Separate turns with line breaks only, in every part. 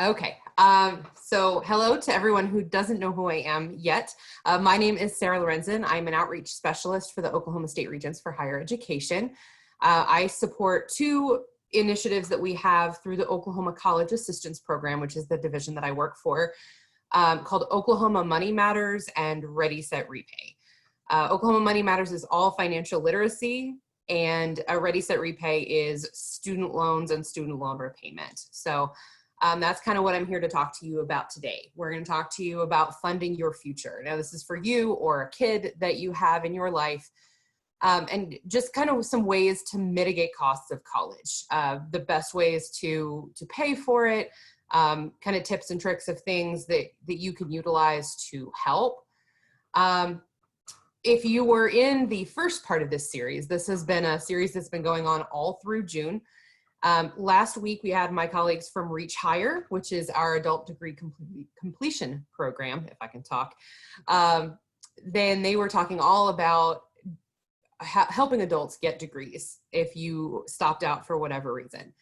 Okay, so hello to everyone who doesn't know who I am yet. My name is Sara Lorenzen. I'm an outreach specialist for the Oklahoma State Regents for Higher Education. I support two initiatives that we have through the Oklahoma College Assistance Program, which is the division that I work for, called Oklahoma Money Matters and ReadySetRepay. Oklahoma Money Matters is all financial literacy, and ReadySetRepay is student loans and student loan repayment. So that's kind of what I'm here to talk to you about today. We're going to talk to you about funding your future. Now, this is for you or a kid that you have in your life, and just kind of some ways to mitigate costs of college. The best ways to pay for it, kind of tips and tricks of things that you can utilize to help. If you were in the first part of this series, this has been a series that's been going on all through June. Last week, we had my colleagues from Reach Higher, which is our adult degree completion program, if I can talk. Then they were talking all about helping adults get degrees if you stopped out for whatever reason.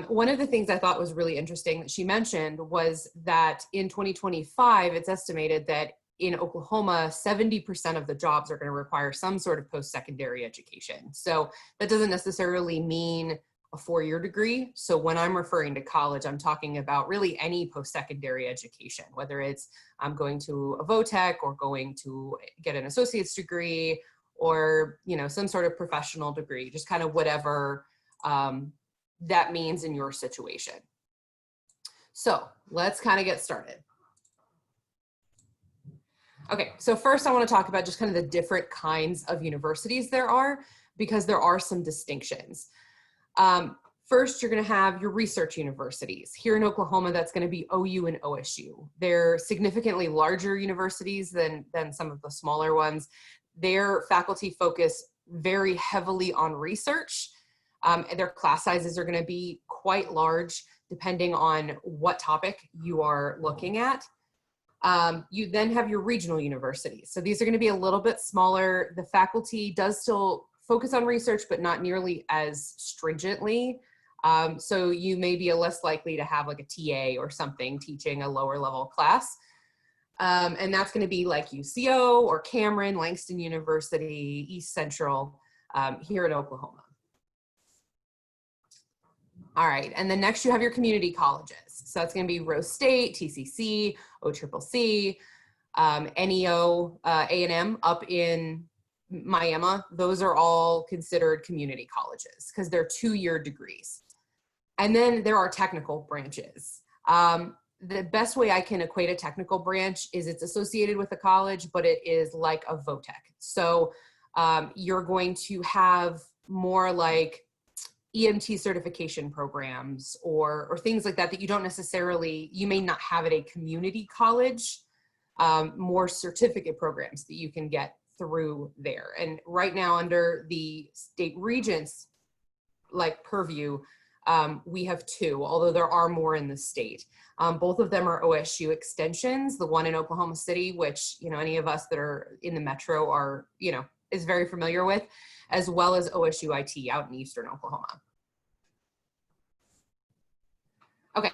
One of the things I thought was really interesting that she mentioned was that in 2025, it's estimated that in Oklahoma, 70% of the jobs are going to require some sort of post-secondary education. So that doesn't necessarily mean a four-year degree. So when I'm referring to college, I'm talking about really any post-secondary education, whether it's I'm going to a VOTEC or going to get an associate's degree or, you know, some sort of professional degree, just kind of whatever that means in your situation. So let's kind of get started. Okay, so first I want to talk about just kind of the different kinds of universities there are, because there are some distinctions. First, you're going to have your research universities. Here in Oklahoma, that's going to be OU and OSHRE. They're significantly larger universities than some of the smaller ones. Their faculty focus very heavily on research. Their class sizes are going to be quite large depending on what topic you are looking at. You then have your regional universities. So these are going to be a little bit smaller. The faculty does still focus on research, but not nearly as stringently. So you may be less likely to have like a TA or something teaching a lower level class. And that's going to be like UCO or Cameron, Langston University, East Central here in Oklahoma. All right, and then next you have your community colleges. So that's going to be Rose State, TCC, OCCC, NEO, A&M up in Miami. Those are all considered community colleges because they're two-year degrees. And then there are technical branches. The best way I can equate a technical branch is it's associated with a college, but it is like a VOTEC. So you're going to have more like EMT certification programs or things like that you don't necessarily, you may not have at a community college, more certificate programs that you can get through there. And right now under the state regents like purview, we have two, although there are more in the state. Both of them are OSU extensions, the one in Oklahoma City, which, you know, any of us that are in the metro are, you know, is very familiar with, as well as OSU IT out in Eastern Oklahoma. Okay,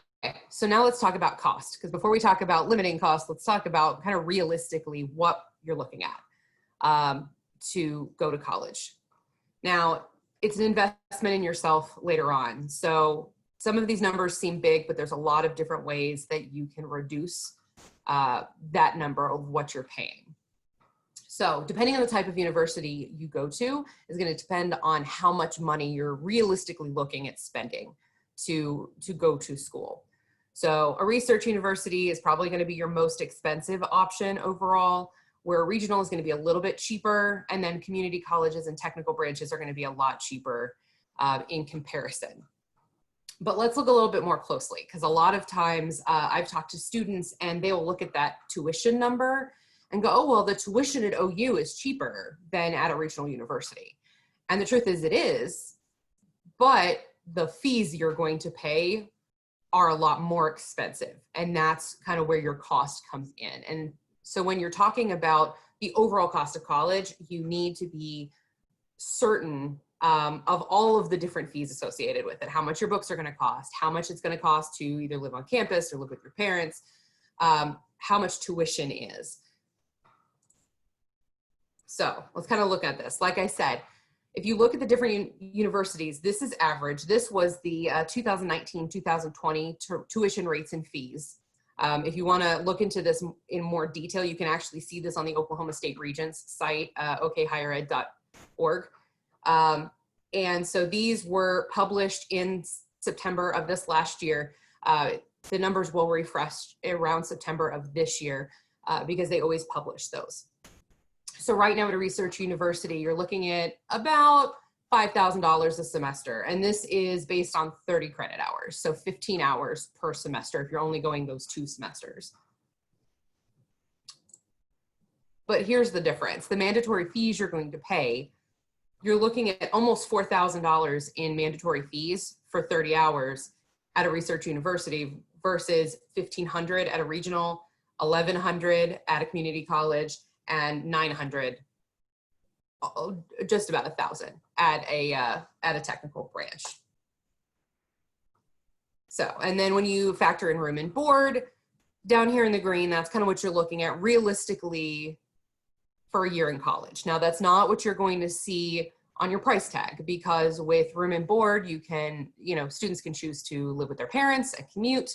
so now let's talk about cost, because before we talk about limiting costs, let's talk about kind of realistically what you're looking at to go to college. Now, it's an investment in yourself later on. So some of these numbers seem big, but there's a lot of different ways that you can reduce that number of what you're paying. So depending on the type of university you go to is going to depend on how much money you're realistically looking at spending to go to school. So a research university is probably going to be your most expensive option overall, where a regional is going to be a little bit cheaper, and then community colleges and technical branches are going to be a lot cheaper in comparison. But let's look a little bit more closely, because a lot of times I've talked to students and they will look at that tuition number and go, oh, well, the tuition at OU is cheaper than at a regional university. And the truth is it is, but the fees you're going to pay are a lot more expensive. And that's kind of where your cost comes in. And so when you're talking about the overall cost of college, you need to be certain of all of the different fees associated with it, how much your books are going to cost, how much it's going to cost to either live on campus or live with your parents, how much tuition is. So let's kind of look at this. Like I said, if you look at the different universities, this is average. This was the 2019-2020 tuition rates and fees. If you want to look into this in more detail, you can actually see this on the Oklahoma State Regents site, okhighered.org. And so these were published in September of this last year. The numbers will refresh around September of this year because they always publish those. So right now at a research university, you're looking at about $5,000 a semester. And this is based on 30 credit hours. So 15 hours per semester if you're only going those 2 semesters. But here's the difference. The mandatory fees you're going to pay, you're looking at almost $4,000 in mandatory fees for 30 hours at a research university versus $1,500 at a regional, $1,100 at a community college, and $900, just about $1,000 at a technical branch. So, and then when you factor in room and board, down here in the green, that's kind of what you're looking at realistically for a year in college. Now, that's not what you're going to see on your price tag, because with room and board, you can, students can choose to live with their parents and commute.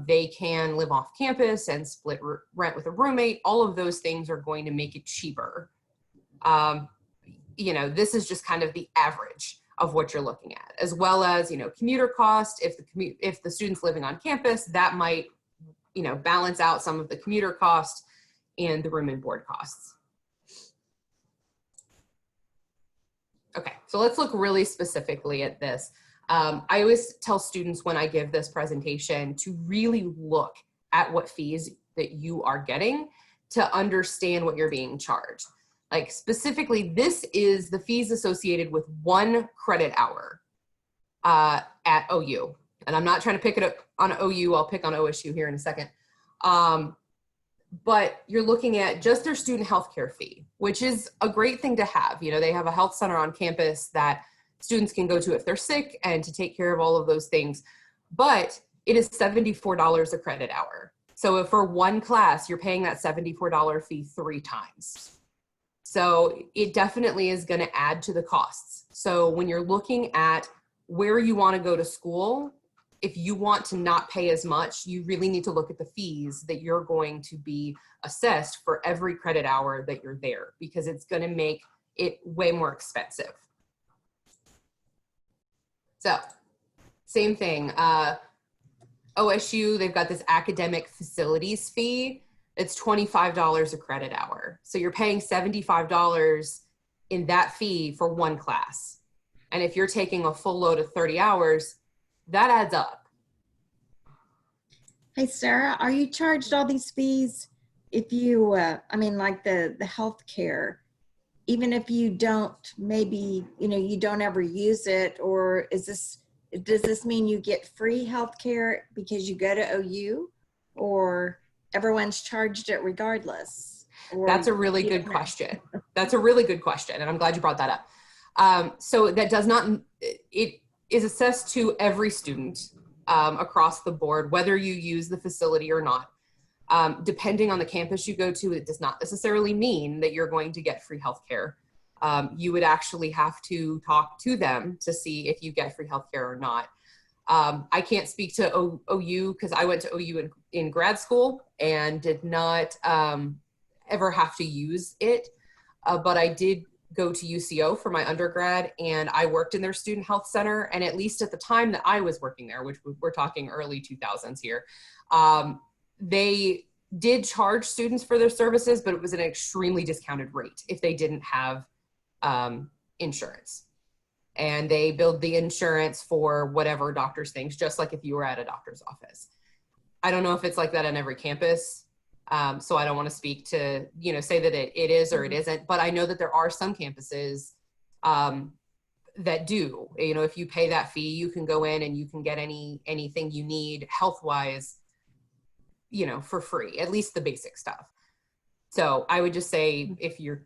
They can live off campus and split rent with a roommate. All of those things are going to make it cheaper. This is just kind of the average of what you're looking at, as well as, commuter cost. If the student's living on campus, that might, balance out some of the commuter cost and the room and board costs. Okay, so let's look really specifically at this. I always tell students when I give this presentation to really look at what fees that you are getting to understand what you're being charged. Like specifically, this is the fees associated with 1 credit hour at OU. And I'm not trying to pick it up on OU, I'll pick on OSHRE here in a second. But you're looking at just their student healthcare fee, which is a great thing to have. They have a health center on campus that students can go to if they're sick and to take care of all of those things. But it is $74 a credit hour. So if for 1 class, you're paying that $74 fee 3 times. So it definitely is going to add to the costs. So when you're looking at where you want to go to school, if you want to not pay as much, you really need to look at the fees that you're going to be assessed for every credit hour that you're there, because it's going to make it way more expensive. So same thing, OSU, they've got this academic facilities fee. It's $25 a credit hour. So you're paying $75 in that fee for 1 class. And if you're taking a full load of 30 hours, that adds up.
Hey, Sarah, are you charged all these fees if you, like the health care, even if you don't, maybe, you don't ever use it, or does this mean you get free health care because you go to OU, or everyone's charged it regardless?
That's a really good question. That's a really good question, and I'm glad you brought that up. So that does not, it is assessed to every student across the board, whether you use the facility or not. Depending on the campus you go to, it does not necessarily mean that you're going to get free healthcare. You would actually have to talk to them to see if you get free healthcare or not. I can't speak to OU because I went to OU in grad school and did not ever have to use it, but I did go to UCO for my undergrad, and I worked in their student health center. And at least at the time that I was working there, which we're talking early 2000s here, they did charge students for their services, but it was an extremely discounted rate if they didn't have insurance. And they billed the insurance for whatever doctor's things, just like if you were at a doctor's office. I don't know if it's like that on every campus. So I don't want to speak to, say that it is or it isn't, but I know that there are some campuses that do. If you pay that fee, you can go in and you can get anything you need health-wise, for free, at least the basic stuff. So I would just say if you're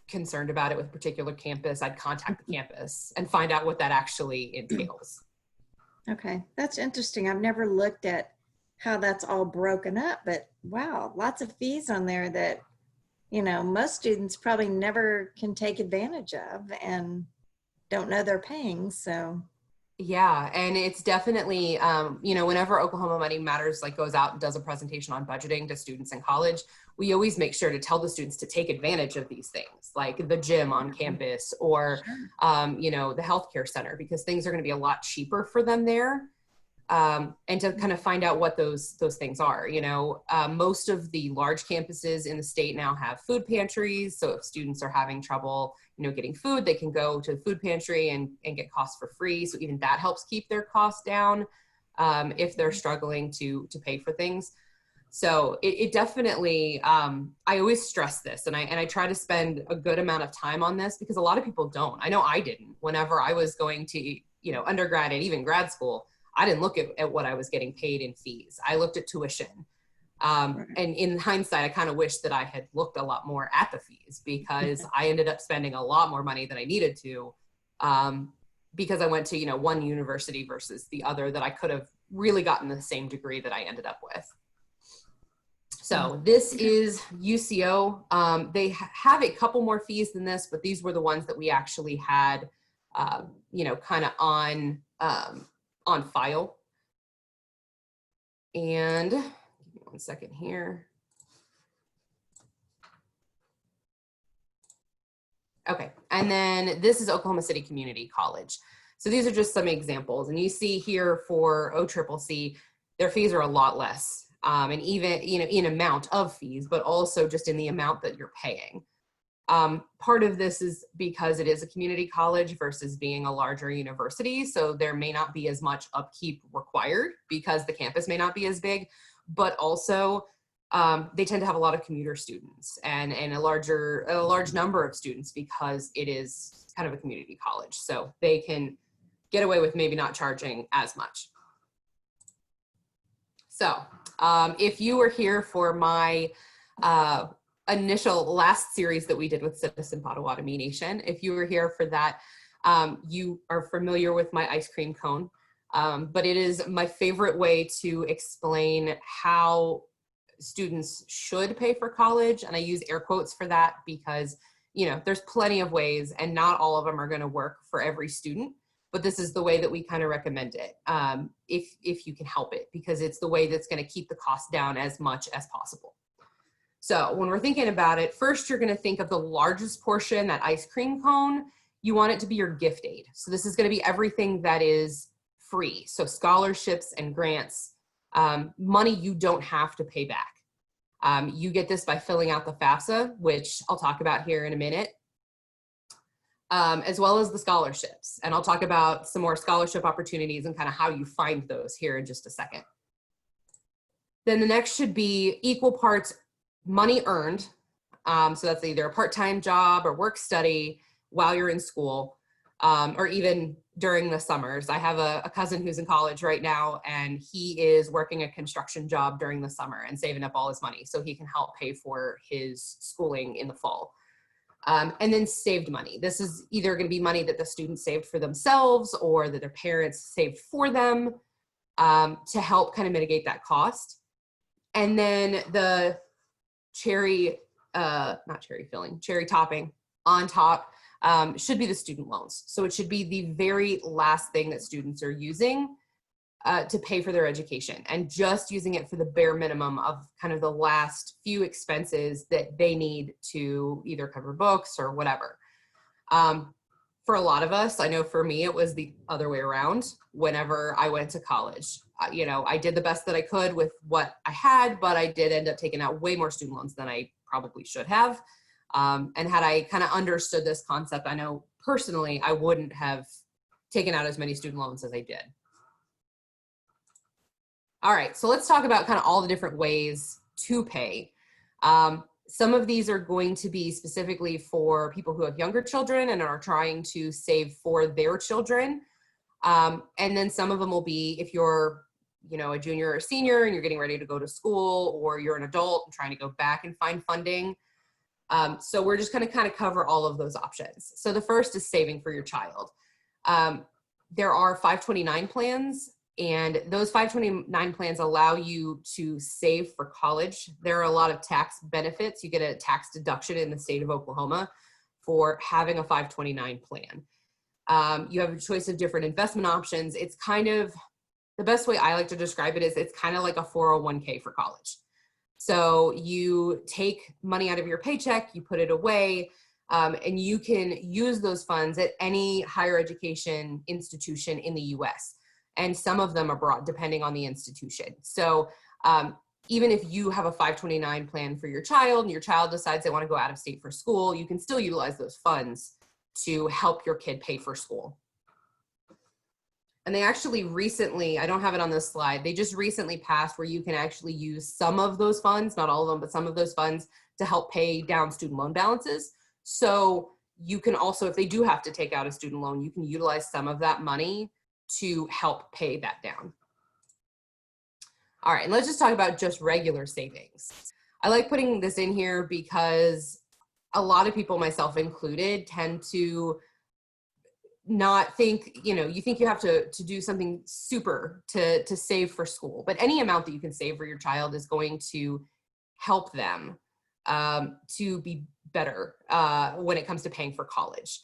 concerned about it with a particular campus, I'd contact the campus and find out what that actually entails.
Okay, that's interesting. I've never looked at how that's all broken up, but wow, lots of fees on there that, you know, most students probably never can take advantage of and don't know they're paying. So
Yeah, and it's definitely, you know, whenever Oklahoma Money Matters like goes out and does a presentation on budgeting to students in college, we always make sure to tell the students to take advantage of these things, like the gym on campus or, you know, the healthcare center, because things are going to be a lot cheaper for them there. And to kind of find out what those things are. You know, most of the large campuses in the state now have food pantries. So if students are having trouble, you know, getting food, they can go to the food pantry and get costs for free. So even that helps keep their costs down if they're struggling to pay for things. So it definitely, I always stress this, and I try to spend a good amount of time on this because a lot of people don't. I know I didn't. Whenever I was going to, you know, undergrad and even grad school, I didn't look at what I was getting paid in fees. I looked at tuition. And in hindsight, I kind of wish that I had looked a lot more at the fees because I ended up spending a lot more money than I needed to because I went to, you know, one university versus the other that I could have really gotten the same degree that I ended up with. So this is UCO. They have a couple more fees than this, but these were the ones that we actually had, you know, kind of on file. And give me one second here. Okay, and then this is Oklahoma City Community College. So these are just some examples, and you see here for OCCC, their fees are a lot less, and even, you know, in amount of fees, but also just in the amount that you're paying. Part of this is because it is a community college versus being a larger university. So there may not be as much upkeep required because the campus may not be as big, but also they tend to have a lot of commuter students and a large number of students because it is kind of a community college. So they can get away with maybe not charging as much. So if you were here for my initial last series that we did with Citizen Potawatomi Nation, if you were here for that, you are familiar with my ice cream cone, but it is my favorite way to explain how students should pay for college. And I use air quotes for that because, you know, there's plenty of ways and not all of them are going to work for every student, but this is the way that we kind of recommend it if you can help it, because it's the way that's going to keep the cost down as much as possible. So when we're thinking about it, first you're going to think of the largest portion, that ice cream cone. You want it to be your gift aid. So this is going to be everything that is free. So scholarships and grants, money you don't have to pay back. You get this by filling out the FAFSA, which I'll talk about here in a minute, as well as the scholarships. And I'll talk about some more scholarship opportunities and kind of how you find those here in just a second. Then the next should be equal parts money earned. So that's either a part-time job or work study while you're in school, or even during the summers. I have a cousin who's in college right now, and he is working a construction job during the summer and saving up all his money so he can help pay for his schooling in the fall. And then saved money. This is either going to be money that the students saved for themselves or that their parents saved for them to help kind of mitigate that cost. And then the cherry topping on top should be the student loans. So it should be the very last thing that students are using to pay for their education, and just using it for the bare minimum of kind of the last few expenses that they need to either cover books or whatever. For a lot of us, I know for me, it was the other way around. Whenever I went to college, you know, I did the best that I could with what I had, but I did end up taking out way more student loans than I probably should have. And had I kind of understood this concept, I know personally, I wouldn't have taken out as many student loans as I did. All right, so let's talk about kind of all the different ways to pay. Some of these are going to be specifically for people who have younger children and are trying to save for their children. And then some of them will be if you're, you know, a junior or senior and you're getting ready to go to school, or you're an adult and trying to go back and find funding. So we're just going to kind of cover all of those options. So the first is saving for your child. There are 529 plans, and those 529 plans allow you to save for college. There are a lot of tax benefits. You get a tax deduction in the state of Oklahoma for having a 529 plan. You have a choice of different investment options. It's kind of, the best way I like to describe it is it's kind of like a 401k for college. So you take money out of your paycheck, you put it away, and you can use those funds at any higher education institution in the US, and some of them abroad, depending on the institution. So even if you have a 529 plan for your child and your child decides they want to go out of state for school, you can still utilize those funds to help your kid pay for school. And they actually recently, I don't have it on this slide, they just recently passed where you can actually use some of those funds, not all of them, but some of those funds to help pay down student loan balances. So you can also, if they do have to take out a student loan, you can utilize some of that money to help pay that down. All right, and let's just talk about just regular savings. I like putting this in here because a lot of people, myself included, tend to not think, you think you have to do something super to save for school, but any amount that you can save for your child is going to help them to be better when it comes to paying for college.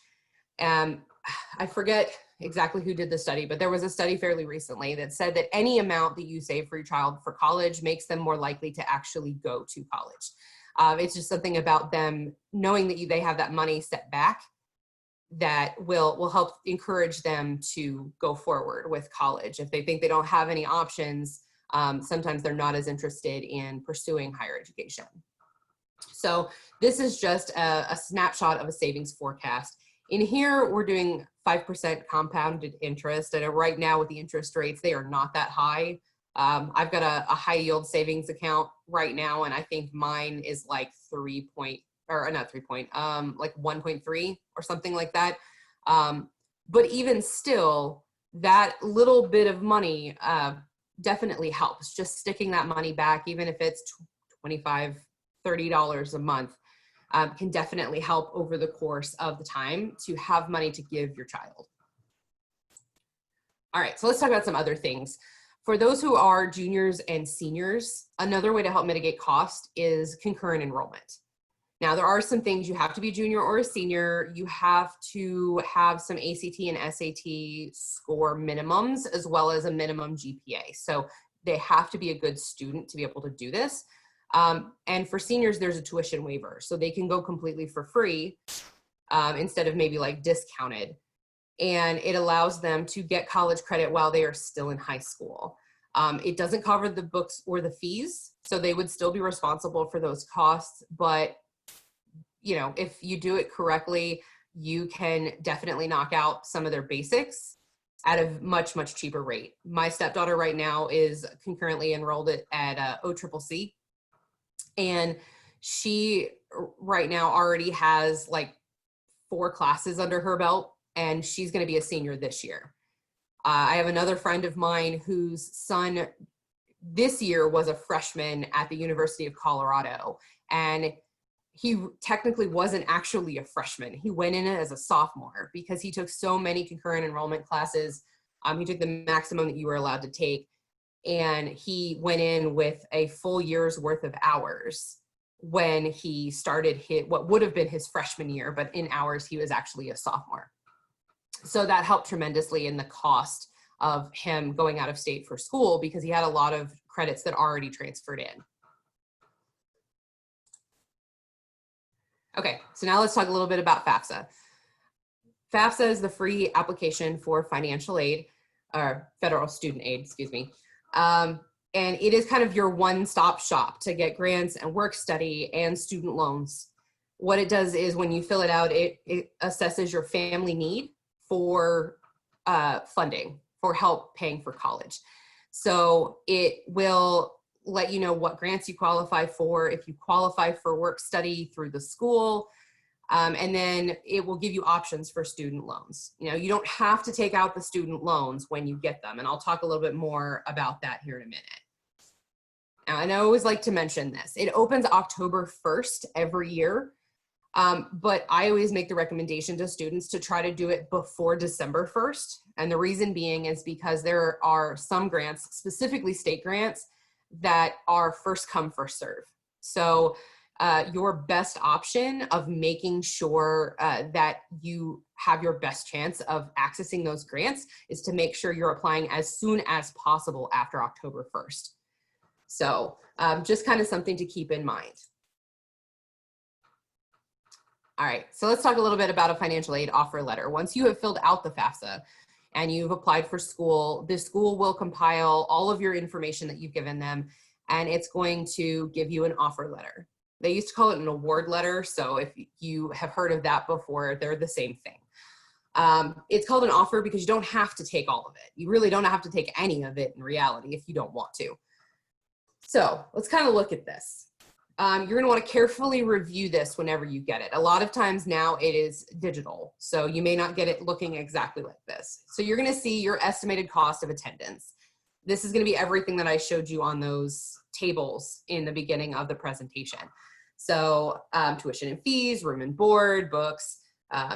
I forget exactly who did the study, but there was a study fairly recently that said that any amount that you save for your child for college makes them more likely to actually go to college. It's just something about them knowing that they have that money set back that will help encourage them to go forward with college. If they think they don't have any options, sometimes they're not as interested in pursuing higher education. So this is just a snapshot of a savings forecast. In here, we're doing 5% compounded interest, and right now with the interest rates, they are not that high. I've got a high yield savings account right now, and I think mine is like like 1.3 or something like that. But even still, that little bit of money definitely helps. Just sticking that money back, even if it's $25, $30 a month, can definitely help over the course of the time to have money to give your child. All right, so let's talk about some other things. For those who are juniors and seniors, another way to help mitigate cost is concurrent enrollment. Now, there are some things. You have to be junior or a senior. You have to have some ACT and SAT score minimums, as well as a minimum GPA. So they have to be a good student to be able to do this. And for seniors, there's a tuition waiver. So they can go completely for free instead of maybe like discounted. And it allows them to get college credit while they are still in high school. It doesn't cover the books or the fees, so they would still be responsible for those costs. But if you do it correctly, you can definitely knock out some of their basics at a much, much cheaper rate. My stepdaughter right now is concurrently enrolled at OKC, and she right now already has like 4 classes under her belt, and she's going to be a senior this year. I have another friend of mine whose son this year was a freshman at the University of Colorado, and he technically wasn't actually a freshman. He went in as a sophomore because he took so many concurrent enrollment classes. He took the maximum that you were allowed to take, and he went in with a full year's worth of hours when he started what would have been his freshman year, but in hours he was actually a sophomore. So that helped tremendously in the cost of him going out of state for school because he had a lot of credits that already transferred in. Okay, so now let's talk a little bit about FAFSA. FAFSA is the free application for financial aid, or federal student aid, excuse me. And it is kind of your one-stop shop to get grants and work study and student loans. What it does is when you fill it out, it assesses your family need for funding, for help paying for college. So it will let you know what grants you qualify for, if you qualify for work study through the school, and then it will give you options for student loans. You don't have to take out the student loans when you get them, and I'll talk a little bit more about that here in a minute. Now, and I always like to mention this. It opens October 1st every year. But I always make the recommendation to students to try to do it before December 1st. And the reason being is because there are some grants, specifically state grants, that are first come, first serve. So your best option of making sure that you have your best chance of accessing those grants is to make sure you're applying as soon as possible after October 1st. So just kind of something to keep in mind. All right, so let's talk a little bit about a financial aid offer letter. Once you have filled out the FAFSA and you've applied for school, the school will compile all of your information that you've given them, and it's going to give you an offer letter. They used to call it an award letter, so if you have heard of that before, they're the same thing. It's called an offer because you don't have to take all of it. You really don't have to take any of it in reality if you don't want to. So let's kind of look at this. You're going to want to carefully review this whenever you get it. A lot of times now it is digital, so you may not get it looking exactly like this. So you're going to see your estimated cost of attendance. This is going to be everything that I showed you on those tables in the beginning of the presentation. So tuition and fees, room and board, books,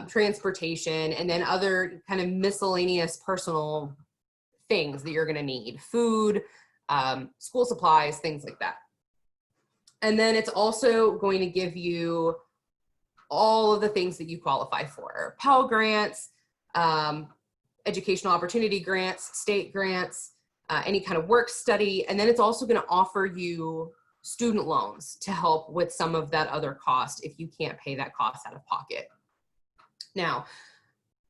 transportation, and then other kind of miscellaneous personal things that you're going to need, food, school supplies, things like that. And then it's also going to give you all of the things that you qualify for: Pell Grants, educational opportunity grants, state grants, any kind of work study. And then it's also going to offer you student loans to help with some of that other cost if you can't pay that cost out of pocket. Now,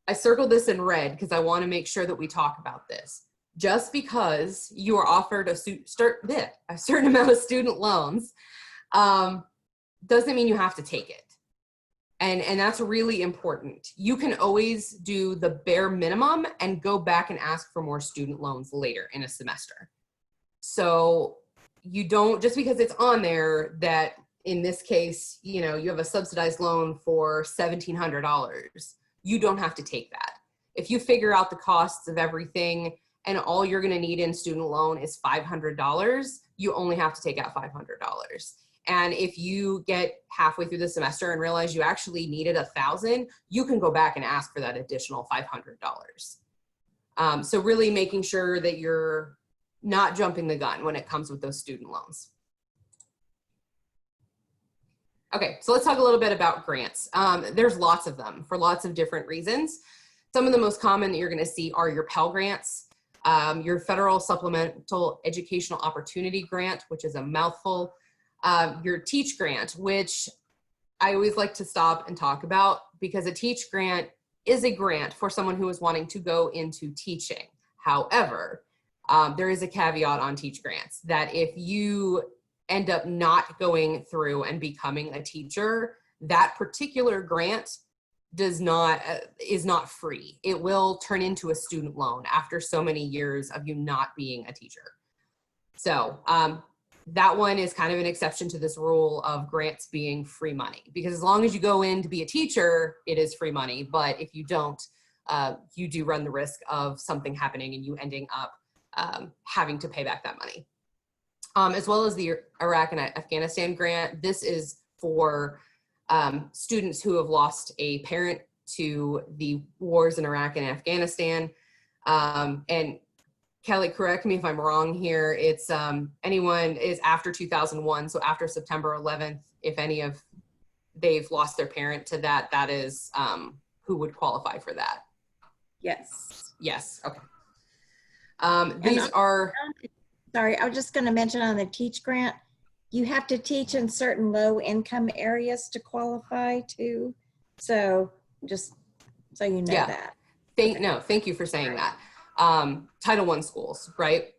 I circled this in red because I want to make sure that we talk about this. Just because you are offered a certain amount of student loans doesn't mean you have to take it. And that's really important. You can always do the bare minimum and go back and ask for more student loans later in a semester. So you don't, just because it's on there that in this case, you know, you have a subsidized loan for $1,700, you don't have to take that. If you figure out the costs of everything and all you're going to need in student loan is $500, you only have to take out $500. And if you get halfway through the semester and realize you actually needed $1,000, you can go back and ask for that additional $500. So really making sure that you're not jumping the gun when it comes with those student loans. Okay, so let's talk a little bit about grants. There's lots of them for lots of different reasons. Some of the most common that you're going to see are your Pell Grants, your Federal Supplemental Educational Opportunity Grant, which is a mouthful, your Teach Grant, which I always like to stop and talk about because a Teach Grant is a grant for someone who is wanting to go into teaching. However, there is a caveat on Teach Grants that if you end up not going through and becoming a teacher, that particular grant is not free. It will turn into a student loan after so many years of you not being a teacher. So that one is kind of an exception to this rule of grants being free money, because as long as you go in to be a teacher, it is free money. But if you don't, you do run the risk of something happening and you ending up having to pay back that money. As well as the Iraq and Afghanistan grant. This is for students who have lost a parent to the wars in Iraq and Afghanistan. And Kelly, correct me if I'm wrong here. It's anyone is after 2001, so after September 11th, if any of they've lost their parent to that, that is who would qualify for that.
Yes.
Yes. Okay. These are.
Sorry, I was just going to mention on the Teach Grant, you have to teach in certain low income areas to qualify too. So just so you know that.
Thank you for saying that. Title I schools, right?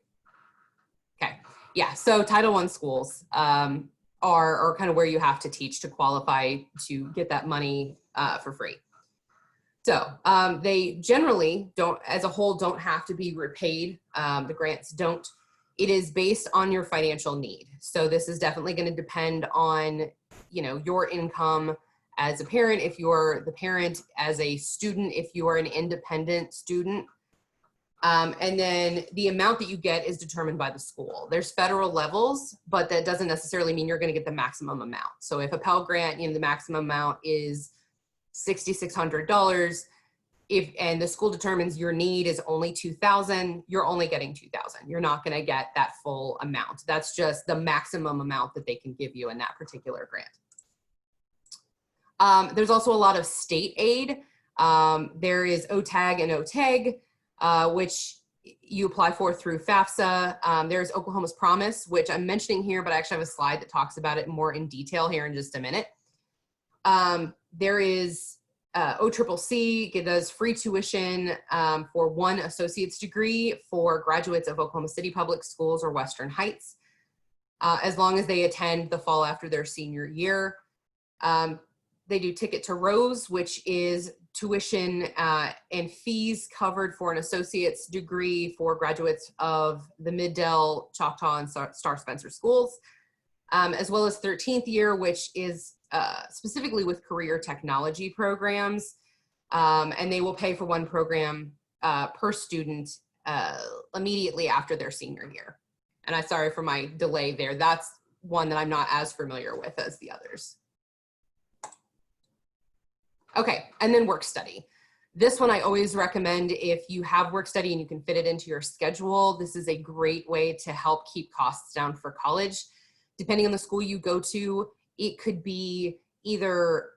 Okay. Yeah. So Title I schools are kind of where you have to teach to qualify to get that money for free. So they generally don't, as a whole, don't have to be repaid. The grants don't. It is based on your financial need. So this is definitely going to depend on, you know, your income as a parent, if you're the parent, as a student, if you are an independent student. And then the amount that you get is determined by the school. There's federal levels, but that doesn't necessarily mean you're going to get the maximum amount. So if a Pell Grant, the maximum amount is $6,600, and the school determines your need is only $2,000, you're only getting $2,000. You're not going to get that full amount. That's just the maximum amount that they can give you in that particular grant. There's also a lot of state aid. There is OTAG and OTEG, which you apply for through FAFSA. There's Oklahoma's Promise, which I'm mentioning here, but I actually have a slide that talks about it more in detail here in just a minute. There is OCCC. It does free tuition for one associate's degree for graduates of Oklahoma City Public Schools or Western Heights, as long as they attend the fall after their senior year. They do Ticket to Rose, which is tuition and fees covered for an associate's degree for graduates of the Mid-Del, Choctaw, and Star Spencer schools, as well as 13th year, which is specifically with career technology programs, and they will pay for one program per student immediately after their senior year. And I'm sorry for my delay there. That's one that I'm not as familiar with as the others. Okay, and then Workstudy. This one I always recommend if you have Workstudy and you can fit it into your schedule. This is a great way to help keep costs down for college. Depending on the school you go to, it could be either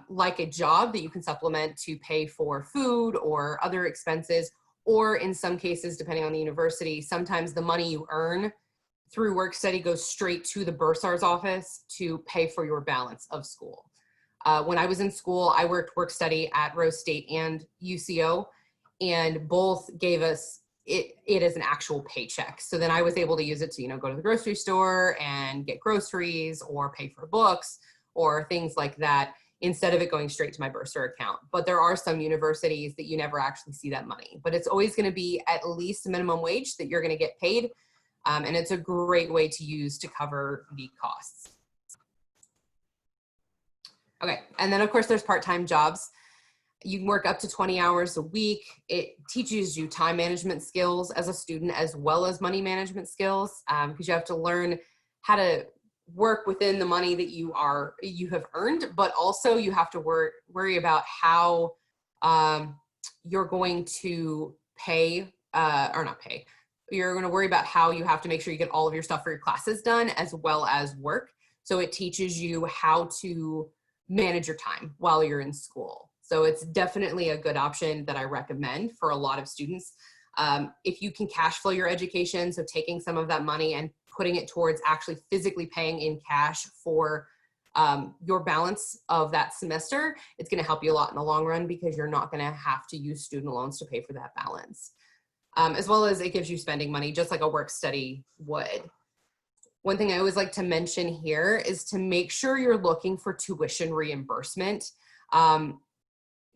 like a job that you can supplement to pay for food or other expenses, or in some cases, depending on the university, sometimes the money you earn through Workstudy goes straight to the bursar's office to pay for your balance of school. When I was in school, I worked Workstudy at Rose State and UCO, and both gave us it as an actual paycheck. So then I was able to use it to, go to the grocery store and get groceries or pay for books or things like that, instead of it going straight to my bursar account. But there are some universities that you never actually see that money, but it's always going to be at least minimum wage that you're going to get paid. And it's a great way to use to cover the costs. Okay, and then of course there's part-time jobs. You can work up to 20 hours a week. It teaches you time management skills as a student, as well as money management skills, because you have to learn how to work within the money that you have earned, but also you have to worry about how you're going to pay, or not pay. You're going to worry about how you have to make sure you get all of your stuff for your classes done, as well as work. So it teaches you how to manage your time while you're in school. So it's definitely a good option that I recommend for a lot of students. If you can cash flow your education, so taking some of that money and putting it towards actually physically paying in cash for your balance of that semester, it's going to help you a lot in the long run, because you're not going to have to use student loans to pay for that balance. As well as it gives you spending money, just like a Workstudy would. One thing I always like to mention here is to make sure you're looking for tuition reimbursement.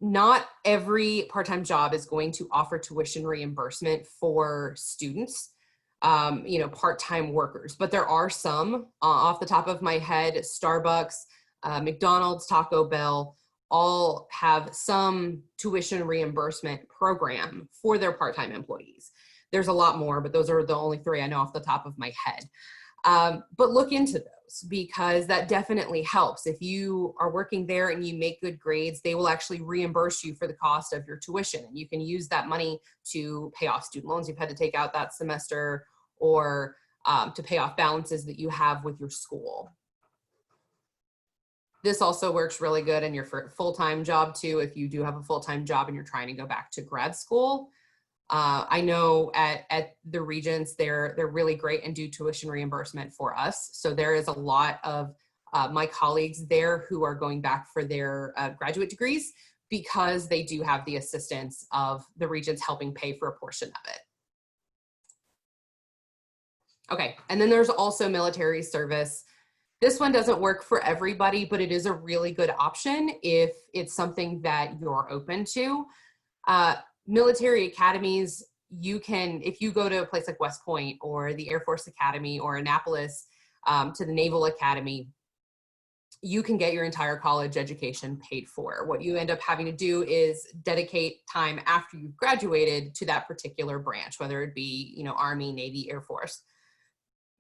Not every part-time job is going to offer tuition reimbursement for students, part-time workers, but there are some. Off the top of my head, Starbucks, McDonald's, Taco Bell, all have some tuition reimbursement program for their part-time employees. There's a lot more, but those are the only three I know off the top of my head. But look into those, because that definitely helps. If you are working there and you make good grades, they will actually reimburse you for the cost of your tuition. And you can use that money to pay off student loans you've had to take out that semester, or to pay off balances that you have with your school. This also works really good in your full-time job too, if you do have a full-time job and you're trying to go back to grad school. I know at the Regents, they're really great and do tuition reimbursement for us. So there is a lot of my colleagues there who are going back for their graduate degrees, because they do have the assistance of the Regents helping pay for a portion of it. Okay, and then there's also military service. This one doesn't work for everybody, but it is a really good option if it's something that you're open to. Military academies, you can, if you go to a place like West Point or the Air Force Academy or Annapolis, to the Naval Academy, you can get your entire college education paid for. What you end up having to do is dedicate time after you've graduated to that particular branch, whether it be, you know, Army, Navy, Air Force.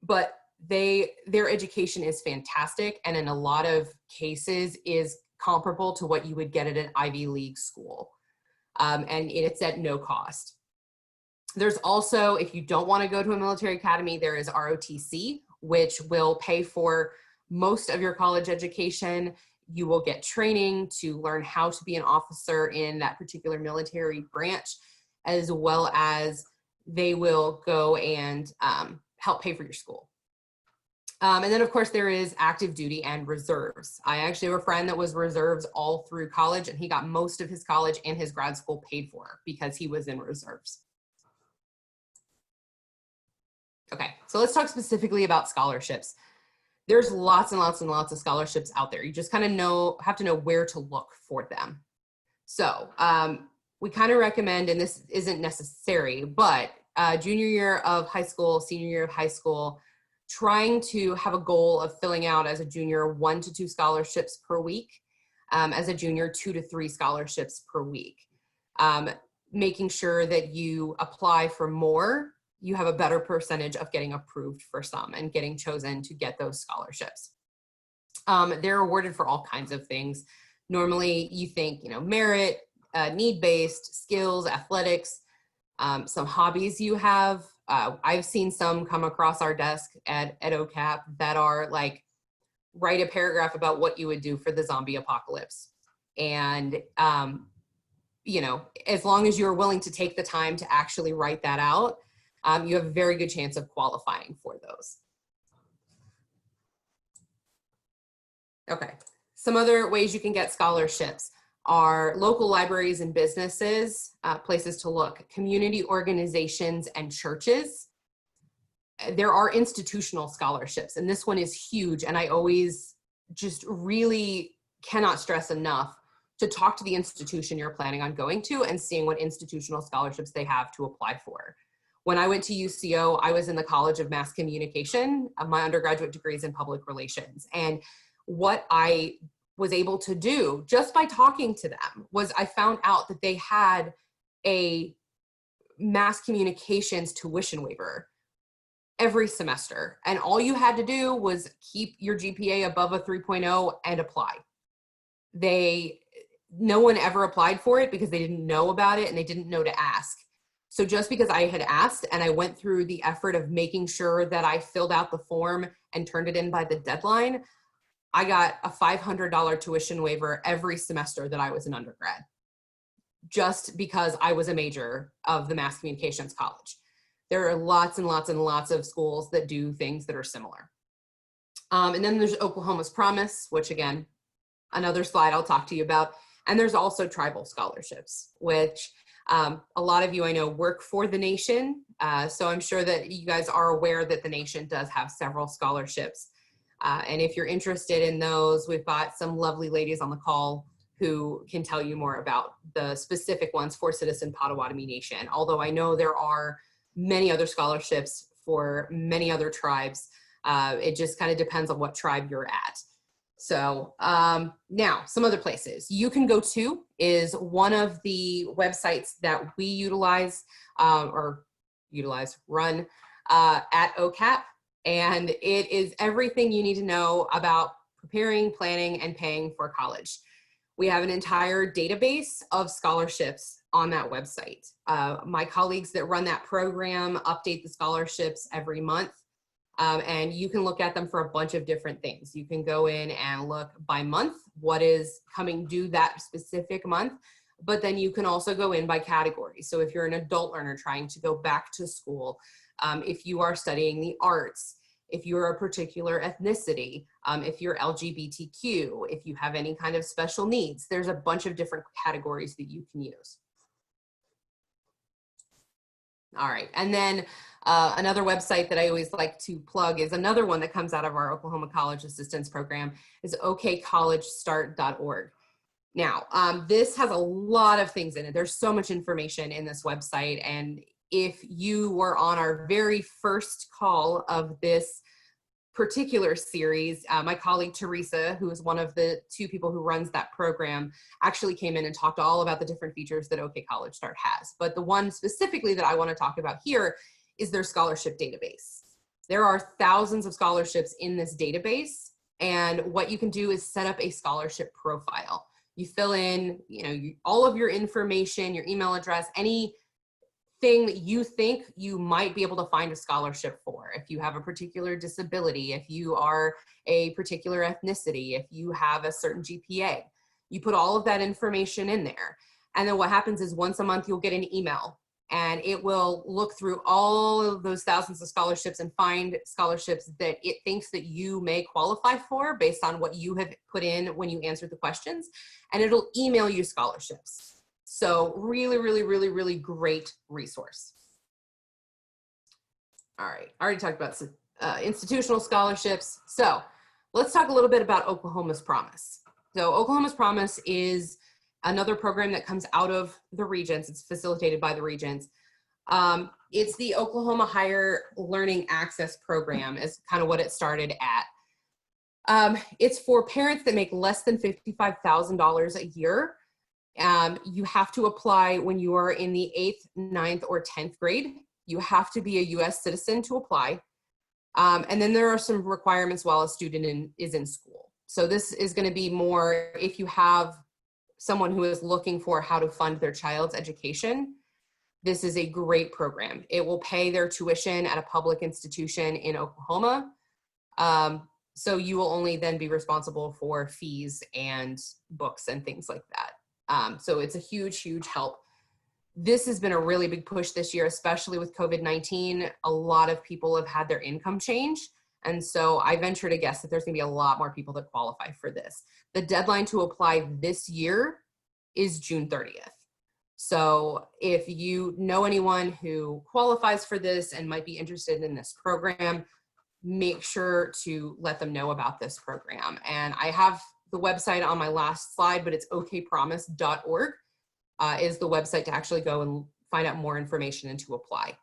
But their education is fantastic, and in a lot of cases is comparable to what you would get at an Ivy League school. And it's at no cost. There's also, if you don't want to go to a military academy, there is ROTC, which will pay for most of your college education. You will get training to learn how to be an officer in that particular military branch, as well as they will go and help pay for your school. And then of course there is active duty and reserves. I actually have a friend that was reserves all through college, and he got most of his college and his grad school paid for because he was in reserves. Okay, so let's talk specifically about scholarships. There's lots and lots and lots of scholarships out there. You just kind of have to know where to look for them. So we kind of recommend, and this isn't necessary, but junior year of high school, senior year of high school, trying to have a goal of filling out as a junior 1 to 2 scholarships per week, as a junior 2 to 3 scholarships per week. Making sure that you apply for more, you have a better percentage of getting approved for some and getting chosen to get those scholarships. They're awarded for all kinds of things. Normally you think, you know, merit, need-based, skills, athletics, some hobbies you have. I've seen some come across our desk at OCAP that are like, write a paragraph about what you would do for the zombie apocalypse. And, you know, as long as you're willing to take the time to actually write that out, you have a very good chance of qualifying for those. Okay, some other ways you can get scholarships are local libraries and businesses, places to look, community organizations and churches. There are institutional scholarships, and this one is huge, and I always just really cannot stress enough to talk to the institution you're planning on going to and seeing what institutional scholarships they have to apply for. When I went to UCO, I was in the College of Mass Communication. My undergraduate degree is in public relations. And what I was able to do just by talking to them was I found out that they had a mass communications tuition waiver every semester. And all you had to do was keep your GPA above a 3.0 and apply. No one ever applied for it because they didn't know about it and they didn't know to ask. So just because I had asked and I went through the effort of making sure that I filled out the form and turned it in by the deadline, I got a $500 tuition waiver every semester that I was an undergrad, just because I was a major of the Mass Communications College. There are lots and lots and lots of schools that do things that are similar. And then there's Oklahoma's Promise, which again, another slide I'll talk to you about. And there's also tribal scholarships, which a lot of you I know work for the nation. So I'm sure that you guys are aware that the nation does have several scholarships. And if you're interested in those, we've got some lovely ladies on the call who can tell you more about the specific ones for Citizen Potawatomi Nation. Although I know there are many other scholarships for many other tribes. It just kind of depends on what tribe you're at. So now some other places you can go to is one of the websites that we run at OCAP. And it is everything you need to know about preparing, planning, and paying for college. We have an entire database of scholarships on that website. My colleagues that run that program update the scholarships every month. And you can look at them for a bunch of different things. You can go in and look by month, what is coming due that specific month, but then you can also go in by category. So if you're an adult learner trying to go back to school, if you are studying the arts, if you're a particular ethnicity, if you're LGBTQ, if you have any kind of special needs, there's a bunch of different categories that you can use. All right, and then another website that I always like to plug is another one that comes out of our Oklahoma College Assistance Program is okcollegestart.org. Now, this has a lot of things in it. There's so much information in this website, and if you were on our very first call of this particular series, my colleague Teresa, who is one of the 2 people who runs that program, actually came in and talked all about the different features that OK College Start has. But the one specifically that I want to talk about here is their scholarship database. There are thousands of scholarships in this database, and what you can do is set up a scholarship profile. You fill in, all of your information, your email address, anything that you think you might be able to find a scholarship for. If you have a particular disability, if you are a particular ethnicity, if you have a certain GPA, you put all of that information in there. And then what happens is once a month, you'll get an email, and it will look through all of those thousands of scholarships and find scholarships that it thinks that you may qualify for based on what you have put in when you answered the questions, and it'll email you scholarships. So really, really, really, really great resource. All right, I already talked about institutional scholarships. So let's talk a little bit about Oklahoma's Promise. So Oklahoma's Promise is another program that comes out of the Regents. It's facilitated by the Regents. It's the Oklahoma Higher Learning Access Program is kind of what it started at. It's for parents that make less than $55,000 a year. You have to apply when you are in the 8th, 9th, or 10th grade. You have to be a US citizen to apply. And then there are some requirements while a student is in school. So this is going to be more if you have someone who is looking for how to fund their child's education. This is a great program. It will pay their tuition at a public institution in Oklahoma. So you will only then be responsible for fees and books and things like that. So it's a huge, huge help. This has been a really big push this year, especially with COVID-19. A lot of people have had their income change. And so I venture to guess that there's gonna be a lot more people that qualify for this. The deadline to apply this year is June 30th. So if you know anyone who qualifies for this and might be interested in this program, make sure to let them know about this program. And I have the website on my last slide, but it's okpromise.org is the website to actually go and find out more information and to apply.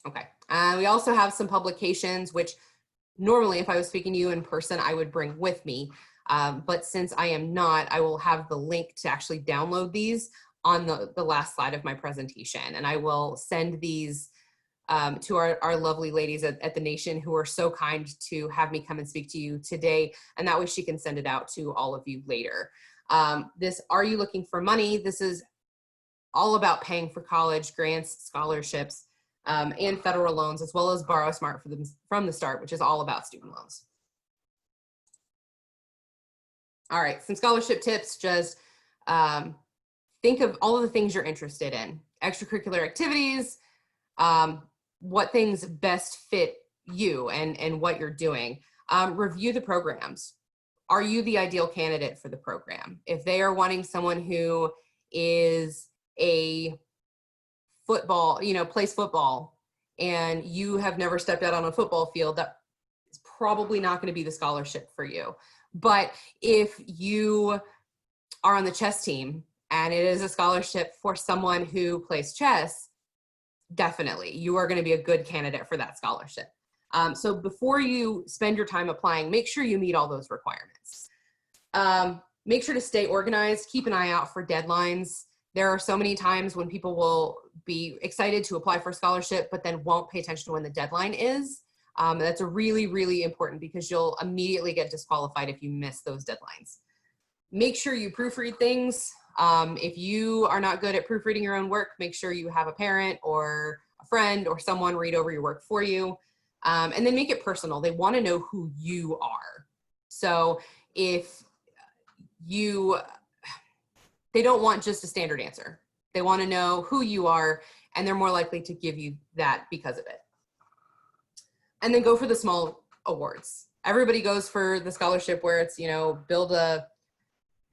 Okay, we also have some publications, which normally if I was speaking to you in person, I would bring with me. But since I am not, I will have the link to actually download these on the last slide of my presentation. And I will send these to our lovely ladies at the Nation who are so kind to have me come and speak to you today. And that way she can send it out to all of you later. This Are You Looking for Money? This is all about paying for college, grants, scholarships, and federal loans, as well as Borrow Smart from the Start, which is all about student loans. All right, some scholarship tips. Just think of all of the things you're interested in. Extracurricular activities, what things best fit you and what you're doing. Review the programs. Are you the ideal candidate for the program? If they are wanting someone who is a football, plays football, and you have never stepped out on a football field, that is probably not going to be the scholarship for you. But if you are on the chess team and it is a scholarship for someone who plays chess, definitely you are going to be a good candidate for that scholarship. So before you spend your time applying, make sure you meet all those requirements. Make sure to stay organized, keep an eye out for deadlines. There are so many times when people will be excited to apply for a scholarship, but then won't pay attention to when the deadline is. That's really, really important because you'll immediately get disqualified if you miss those deadlines. Make sure you proofread things. If you are not good at proofreading your own work, make sure you have a parent or a friend or someone read over your work for you. And then make it personal. They want to know who you are. So if they don't want just a standard answer. They want to know who you are, and they're more likely to give you that because of it. And then go for the small awards. Everybody goes for the scholarship where it's, build a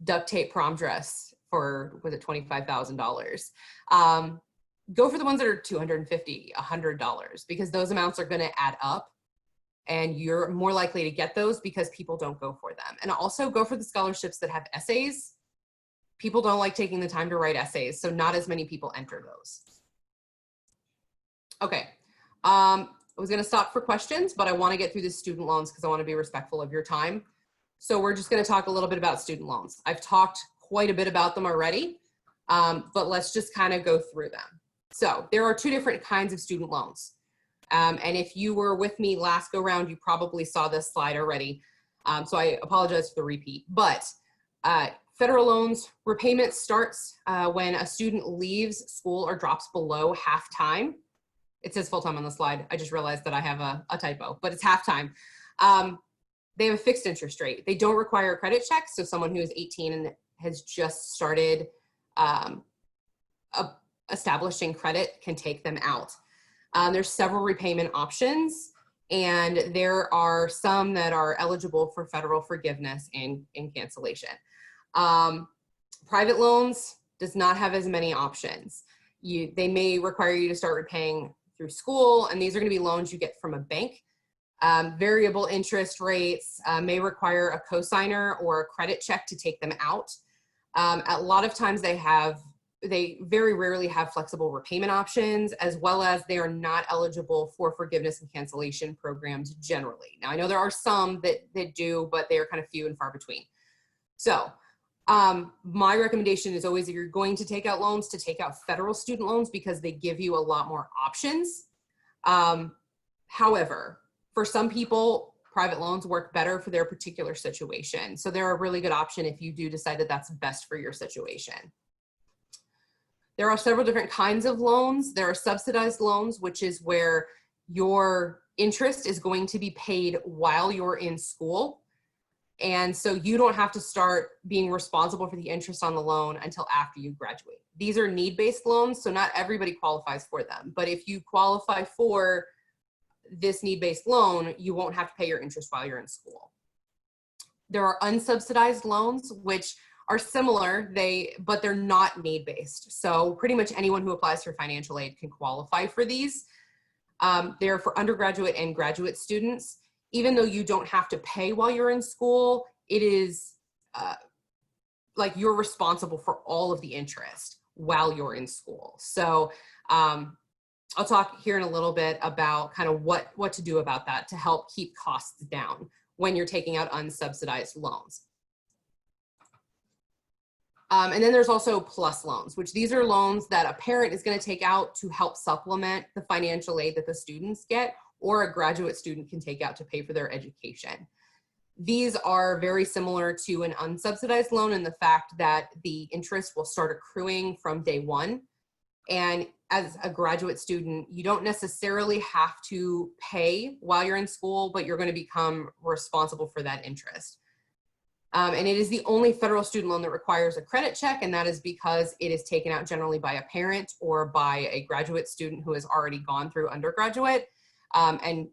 duct tape prom dress for, was it $25,000? Go for the ones that are $250, $100, because those amounts are going to add up and you're more likely to get those because people don't go for them. And also go for the scholarships that have essays. People don't like taking the time to write essays, so not as many people enter those. Okay. I was gonna stop for questions, but I wanna get through the student loans because I wanna be respectful of your time. So we're just gonna talk a little bit about student loans. I've talked quite a bit about them already, but let's just kind of go through them. So there are two different kinds of student loans. And if you were with me last go round, you probably saw this slide already. So I apologize for the repeat, but federal loans, repayment starts when a student leaves school or drops below half-time. It says full-time on the slide. I just realized that I have a typo, but it's half-time. They have a fixed interest rate. They don't require a credit check. So someone who is 18 and has just started establishing credit can take them out. There's several repayment options, and there are some that are eligible for federal forgiveness and cancellation. Private loans does not have as many options. They may require you to start repaying through school, and these are going to be loans you get from a bank. Variable interest rates may require a cosigner or a credit check to take them out. A lot of times they very rarely have flexible repayment options, as well as they are not eligible for forgiveness and cancellation programs generally. Now, I know there are some that do, but they are kind of few and far between. So my recommendation is always, if you're going to take out loans, to take out federal student loans because they give you a lot more options. However, for some people, private loans work better for their particular situation. So they're a really good option if you do decide that that's best for your situation. There are several different kinds of loans. There are subsidized loans, which is where your interest is going to be paid while you're in school. And so you don't have to start being responsible for the interest on the loan until after you graduate. These are need-based loans, so not everybody qualifies for them. But if you qualify for this need-based loan, you won't have to pay your interest while you're in school. There are unsubsidized loans, which are similar, but they're not need-based. So pretty much anyone who applies for financial aid can qualify for these. They're for undergraduate and graduate students. Even though you don't have to pay while you're in school, it is like you're responsible for all of the interest while you're in school. So I'll talk here in a little bit about kind of what to do about that to help keep costs down when you're taking out unsubsidized loans. And then there's also PLUS loans, which these are loans that a parent is going to take out to help supplement the financial aid that the students get, or a graduate student can take out to pay for their education. These are very similar to an unsubsidized loan in the fact that the interest will start accruing from day one. And as a graduate student, you don't necessarily have to pay while you're in school, but you're going to become responsible for that interest. And it is the only federal student loan that requires a credit check, and that is because it is taken out generally by a parent or by a graduate student who has already gone through undergraduate and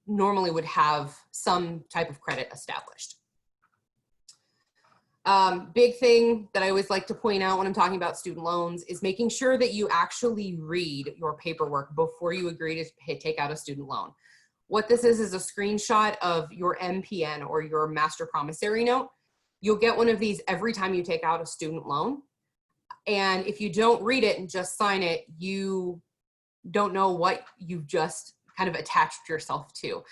normally would have some type of credit established. Big thing that I always like to point out when I'm talking about student loans is making sure that you actually read your paperwork before you agree to take out a student loan. What this is a screenshot of your MPN or your master promissory note. You'll get one of these every time you take out a student loan. And if you don't read it and just sign it, you don't know what you've just kind of attached yourself to.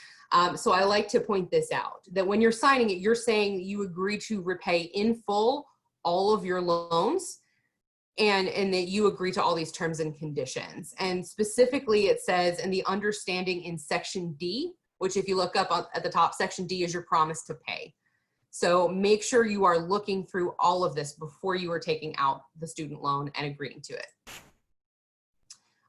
So I like to point this out, that when you're signing it, you're saying you agree to repay in full all of your loans, and that you agree to all these terms and conditions. And specifically it says in the understanding in section D, which if you look up at the top, section D is your promise to pay. So make sure you are looking through all of this before you are taking out the student loan and agreeing to it.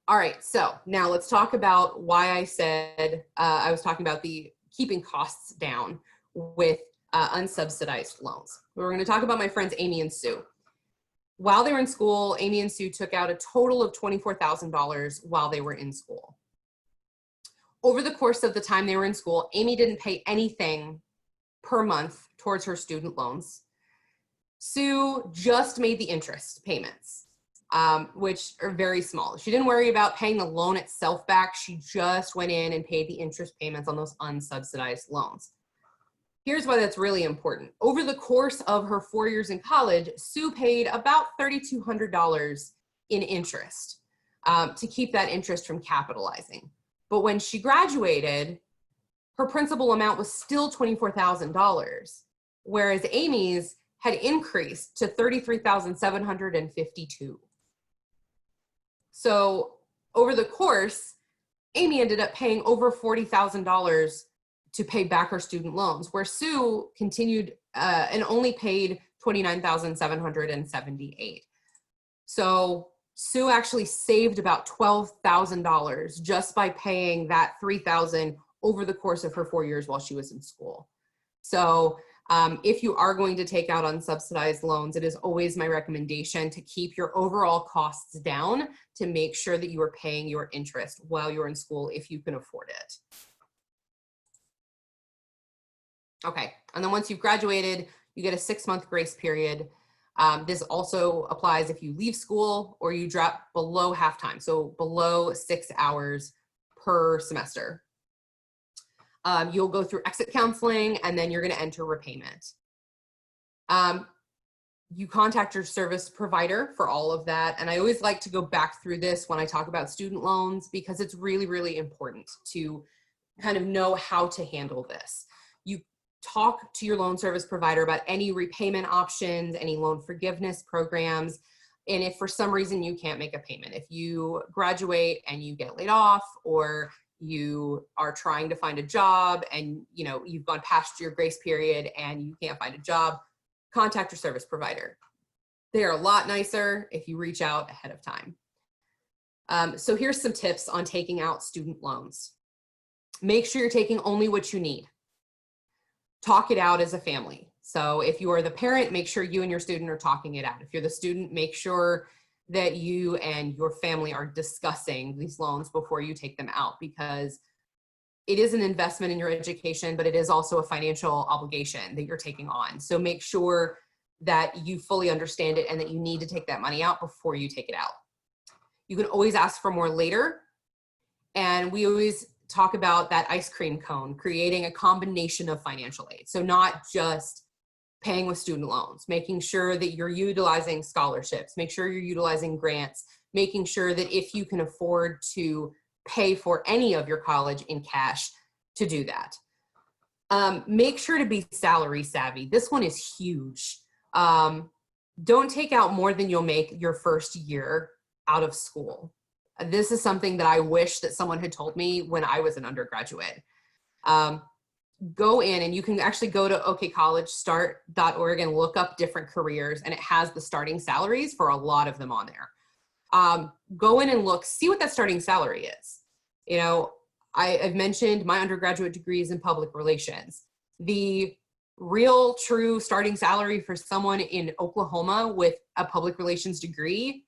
All right, so now let's talk about why I said I was talking about the keeping costs down with unsubsidized loans. We're going to talk about my friends Amy and Sue. While they were in school, Amy and Sue took out a total of $24,000 while they were in school. Over the course of the time they were in school, Amy didn't pay anything per month towards her student loans. Sue just made the interest payments, which are very small. She didn't worry about paying the loan itself back. She just went in and paid the interest payments on those unsubsidized loans. Here's why that's really important. Over the course of her 4 years in college, Sue paid about $3,200 in interest to keep that interest from capitalizing. But when she graduated, her principal amount was still $24,000, whereas Amy's had increased to $33,752. So over the course, Amy ended up paying over $40,000 to pay back her student loans, where Sue continued and only paid $29,778. So Sue actually saved about $12,000 just by paying that $3,000 over the course of her 4 years while she was in school. So if you are going to take out unsubsidized loans, it is always my recommendation to keep your overall costs down to make sure that you are paying your interest while you're in school if you can afford it. Okay, and then once you've graduated, you get a 6-month grace period. This also applies if you leave school or you drop below half-time, so below 6 hours per semester. You'll go through exit counseling, and then you're going to enter repayment. You contact your service provider for all of that. And I always like to go back through this when I talk about student loans, because it's really, really important to kind of know how to handle this. You talk to your loan service provider about any repayment options, any loan forgiveness programs. And if for some reason you can't make a payment, if you graduate and you get laid off, or you are trying to find a job and you've gone past your grace period and you can't find a job, contact your service provider. They are a lot nicer if you reach out ahead of time. So here's some tips on taking out student loans. Make sure you're taking only what you need. Talk it out as a family. So if you are the parent, make sure you and your student are talking it out. If you're the student, make sure that you and your family are discussing these loans before you take them out, because it is an investment in your education, but it is also a financial obligation that you're taking on. So make sure that you fully understand it and that you need to take that money out before you take it out. You can always ask for more later. And we always talk about that ice cream cone, creating a combination of financial aid. So not just paying with student loans, making sure that you're utilizing scholarships, make sure you're utilizing grants, making sure that if you can afford to pay for any of your college in cash, to do that. Make sure to be salary savvy. This one is huge. Don't take out more than you'll make your first year out of school. This is something that I wish that someone had told me when I was an undergraduate. Go in, and you can actually go to okcollegestart.org and look up different careers, and it has the starting salaries for a lot of them on there. Go in and look, see what that starting salary is. I've mentioned my undergraduate degree is in public relations. The real true starting salary for someone in Oklahoma with a public relations degree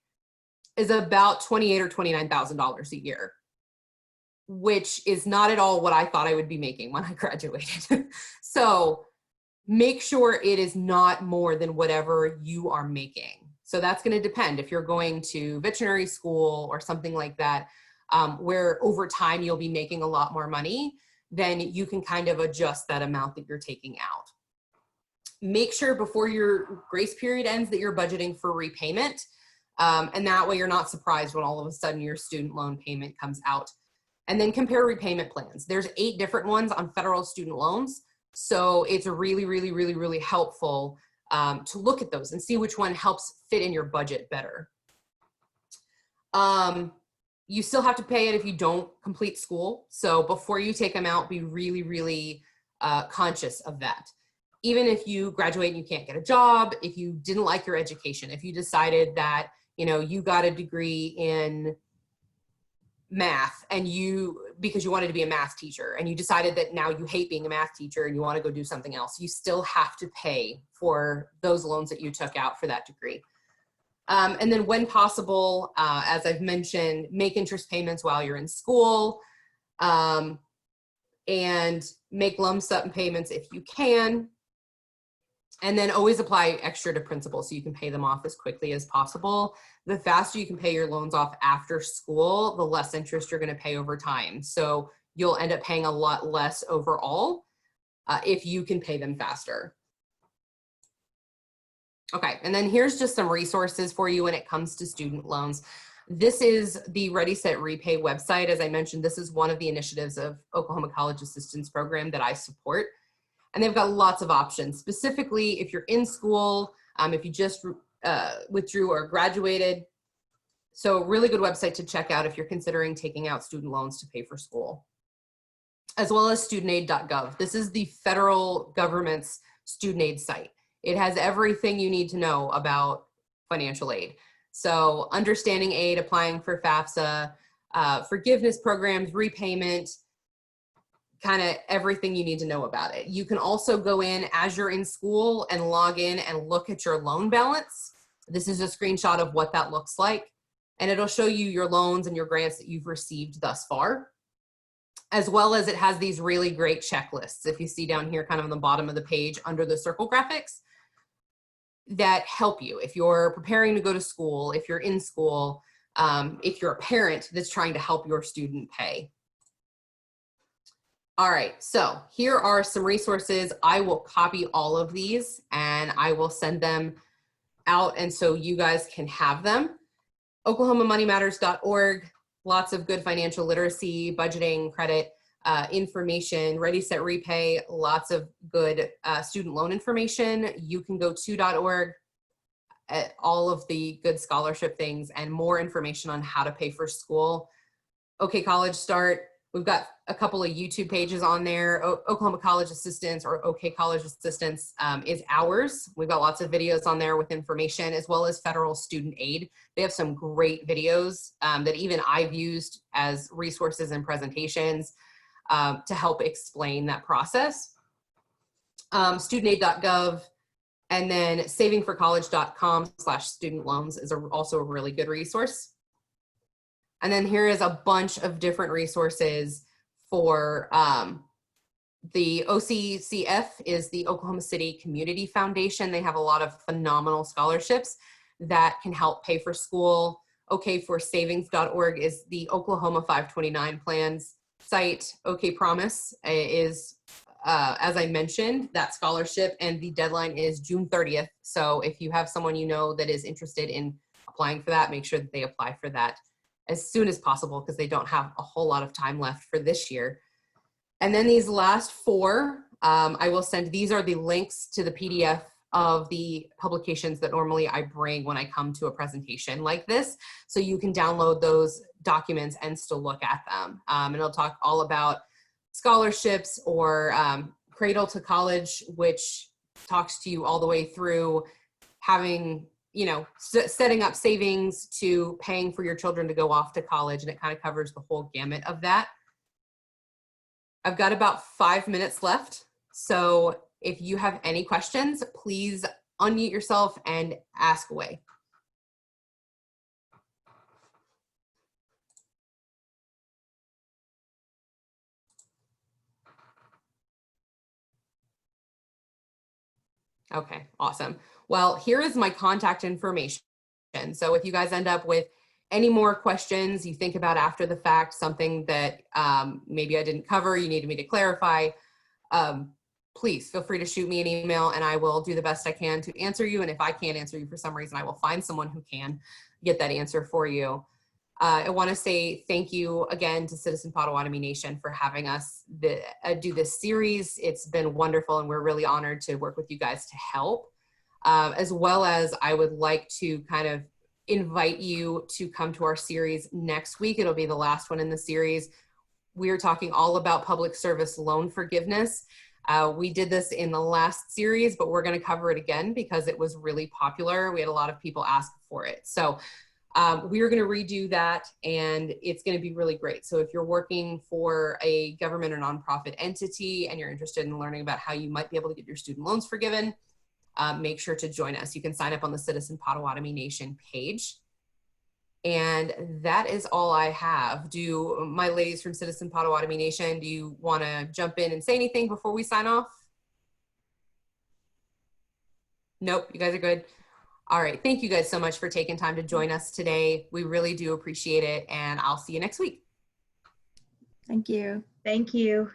is about $28,000 or $29,000 a year, which is not at all what I thought I would be making when I graduated. So make sure it is not more than whatever you are making. So that's going to depend. If you're going to veterinary school or something like that, where over time you'll be making a lot more money, then you can kind of adjust that amount that you're taking out. Make sure before your grace period ends that you're budgeting for repayment. And that way you're not surprised when all of a sudden your student loan payment comes out. And then compare repayment plans. There's 8 different ones on federal student loans. So it's really, really, really, really helpful to look at those and see which one helps fit in your budget better. You still have to pay it if you don't complete school. So before you take them out, be really, really conscious of that. Even if you graduate and you can't get a job, if you didn't like your education, if you decided that you got a degree in math and because you wanted to be a math teacher, and you decided that now you hate being a math teacher and you want to go do something else, you still have to pay for those loans that you took out for that degree. And then when possible, as I've mentioned, make interest payments while you're in school, and make lump sum payments if you can. And then always apply extra to principal so you can pay them off as quickly as possible. The faster you can pay your loans off after school, the less interest you're going to pay over time. So you'll end up paying a lot less overall if you can pay them faster. Okay, and then here's just some resources for you when it comes to student loans. This is the ReadySetRepay website. As I mentioned, this is one of the initiatives of Oklahoma College Assistance Program that I support. And they've got lots of options, specifically if you're in school, if you just withdrew or graduated. So really good website to check out if you're considering taking out student loans to pay for school. As well as studentaid.gov. This is the federal government's student aid site. It has everything you need to know about financial aid. So understanding aid, applying for FAFSA, forgiveness programs, repayment, kind of everything you need to know about it. You can also go in as you're in school and log in and look at your loan balance. This is a screenshot of what that looks like. And it'll show you your loans and your grants that you've received thus far. As well as it has these really great checklists. If you see down here kind of on the bottom of the page under the circle graphics, that help you if you're preparing to go to school, if you're in school, if you're a parent that's trying to help your student pay. All right, so here are some resources. I will copy all of these and I will send them out, and so you guys can have them. OklahomaMoneyMatters.org, lots of good financial literacy, budgeting, credit information. ReadySetRepay, lots of good student loan information. You can go to .org, all of the good scholarship things and more information on how to pay for school. OK College Start, we've got a couple of YouTube pages on there. Oklahoma College Assistance, or OK College Assistance, is ours. We've got lots of videos on there with information, as well as federal student aid. They have some great videos that even I've used as resources and presentations to help explain that process. Studentaid.gov, and then savingforcollege.com/student loans is also a really good resource. And then here is a bunch of different resources for the OCCF is the Oklahoma State Community Foundation. They have a lot of phenomenal scholarships that can help pay for school. OKForSavings.org is the Oklahoma 529 plans site. OK Promise is, as I mentioned, that scholarship, and the deadline is June 30th. So if you have someone you know that is interested in applying for that, make sure that they apply for that as soon as possible, because they don't have a whole lot of time left for this year. And then these last four, I will send. These are the links to the PDF of the publications that normally I bring when I come to a presentation like this. So you can download those documents and still look at them. And it'll talk all about scholarships, or Cradle to College, which talks to you all the way through having, you know, setting up savings to paying for your children to go off to college. And it kind of covers the whole gamut of that. I've got about 5 minutes left. So if you have any questions, please unmute yourself and ask away. Okay, awesome. Well, here is my contact information. So if you guys end up with any more questions you think about after the fact, something that maybe I didn't cover, you needed me to clarify, please feel free to shoot me an email and I will do the best I can to answer you. And if I can't answer you for some reason, I will find someone who can get that answer for you. I want to say thank you again to Citizen Potawatomi Nation for having us do this series. It's been wonderful, and we're really honored to work with you guys to help. As well as I would like to kind of invite you to come to our series next week. It'll be the last one in the series. We are talking all about public service loan forgiveness. We did this in the last series, but we're going to cover it again because it was really popular. We had a lot of people ask for it. So we are going to redo that, and it's going to be really great. So if you're working for a government or nonprofit entity and you're interested in learning about how you might be able to get your student loans forgiven, make sure to join us. You can sign up on the Citizen Potawatomi Nation page. And that is all I have. Do my ladies from Citizen Potawatomi Nation, do you want to jump in and say anything before we sign off? Nope, you guys are good. All right, thank you guys so much for taking time to join us today. We really do appreciate it, and I'll see you next week.
Thank you.
Thank you.